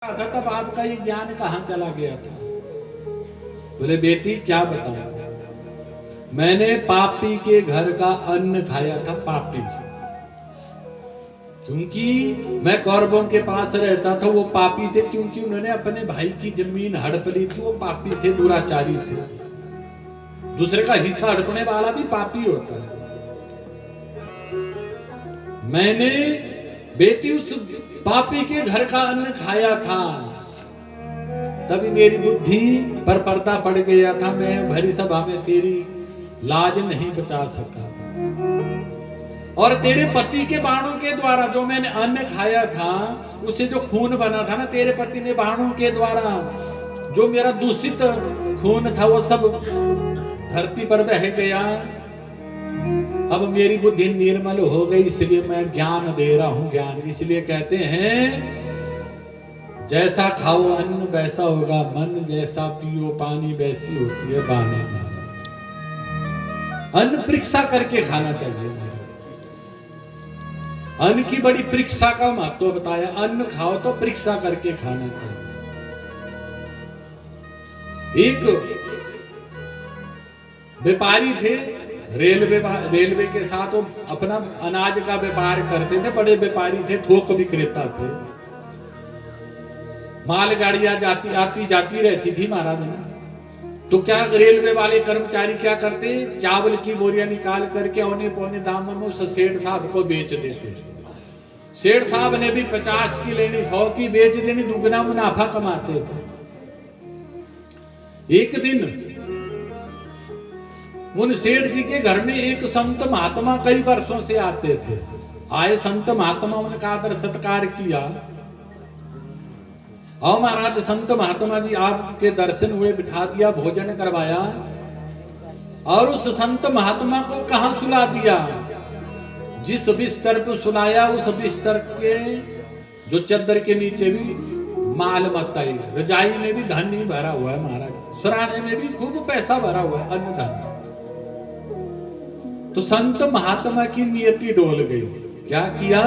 रहा था तब आपका ये ज्ञान कहां चला गया था? बोले बेटी क्या बताऊं, मैंने पापी के घर का अन्न खाया था, पापी। क्योंकि मैं कौरवों के पास रहता था, वो पापी थे क्योंकि उन्होंने अपने भाई की जमीन हड़प ली थी, वो पापी थे, दुराचारी थे। दूसरे का हिस्सा हड़पने वाला भी पापी होता है। मैंने बेटी उस पापी के घर का अन्न खाया था, तभी मेरी बुद्धि पर पर्दा पड़ गया था, मैं भरी सभा में तेरी लाज नहीं बचा सका। और तेरे पति के बाणों के द्वारा जो मैंने अन्न खाया था, उसे जो खून बना था ना, तेरे पति ने बाणों के द्वारा जो मेरा दूषित खून था वो सब धरती पर बह गया। अब मेरी बुद्धि निर्मल हो गई, इसलिए मैं ज्ञान दे रहा हूं, ज्ञान। इसलिए कहते हैं जैसा खाओ अन्न वैसा होगा मन, जैसा पियो पानी वैसी होती है बाना। अन्न परीक्षा करके खाना चाहिए। अन्न की बड़ी परीक्षा का महत्व बताया, अन्न खाओ तो परीक्षा करके खाना चाहिए। एक व्यापारी थे, रेलवे के साथ वो अपना अनाज का व्यापार करते थे, बड़े व्यापारी थे, थोक विक्रेता थे। मालगाड़ियां आती जाती रहती थी महाराज ने, तो क्या रेलवे वाले कर्मचारी क्या करते, चावल की बोरियां निकाल करके औने पौने दामों में उस सेठ साहब को बेच देते। सेठ साहब ने भी 50 की लेनी, 100 की बेच देनी, दुगना मुनाफा कमाते थे। एक दिन उन सेठ जी के घर में एक संत महात्मा कई वर्षों से आते थे। आए संत महात्मा, उनका आदर सत्कार किया। और महाराज संत महात्मा जी आपके दर्शन हुए, बिठा दिया, भोजन करवाया, और उस संत महात्मा को कहां सुला दिया? जिस बिस्तर पर सुलाया उस बिस्तर के जो चद्दर के नीचे भी माल मताई, रजाई में भी धन नहीं भरा हुआ है महाराज, सराने में भी खूब पैसा भरा हुआ है, अन्न धन। तो संत महात्मा की नियति डोल गई। क्या किया?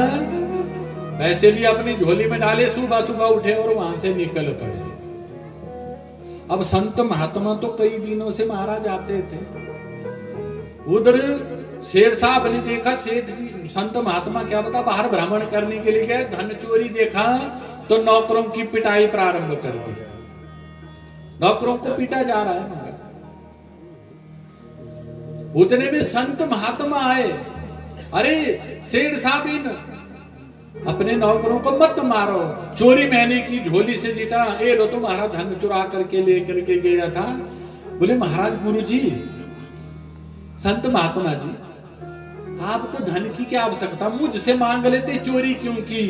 पैसे लिए अपनी झोली में डाले, सुबह सुबह उठे और वहां से निकल पड़े। अब संत महात्मा तो कई दिनों से महाराज आते थे। उधर सेठ साहब ने देखा, सेठ जी संत महात्मा क्या बता बाहर भ्रमण करने के लिए गए, धन चोरी देखा तो नौकरों की पिटाई प्रारंभ कर दी। नौकरों को पीटा जा रहा है महाराज। उतने में संत महात्मा आए, अरे सेठ साहब इन अपने नौकरों को मत मारो, चोरी मैंने की, झोली से जीता, ए लो तुम्हारा धन चुरा करके लेकर के गया था। बोले महाराज गुरुजी, संत महात्मा जी, आपको धन की क्या आवश्यकता, मुझसे मांग लेते, चोरी क्यों की?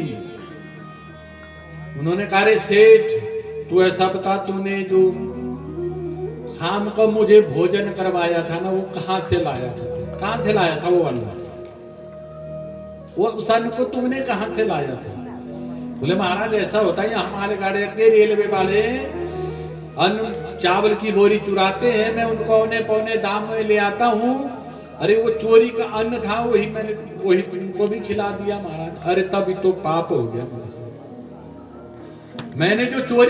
उन्होंने कहा रे सेठ, तू ऐसा बता, तूने जो शाम को मुझे भोजन करवाया था ना, वो कहां से लाया था? कहां से लाया था वो अन्न? वो उस अन्न को तुमने कहां से लाया था? बोले महाराज ऐसा होता है, हमारे गाड़ी के रेलवे वाले अन्न चावल की बोरी चुराते हैं, मैं उनको औने पौने दाम में ले आता हूं। अरे वो चोरी का अन्न था, वही उनको भी खिला दिया महाराज। अरे तभी तो पाप हो गया, मैंने जो चोरी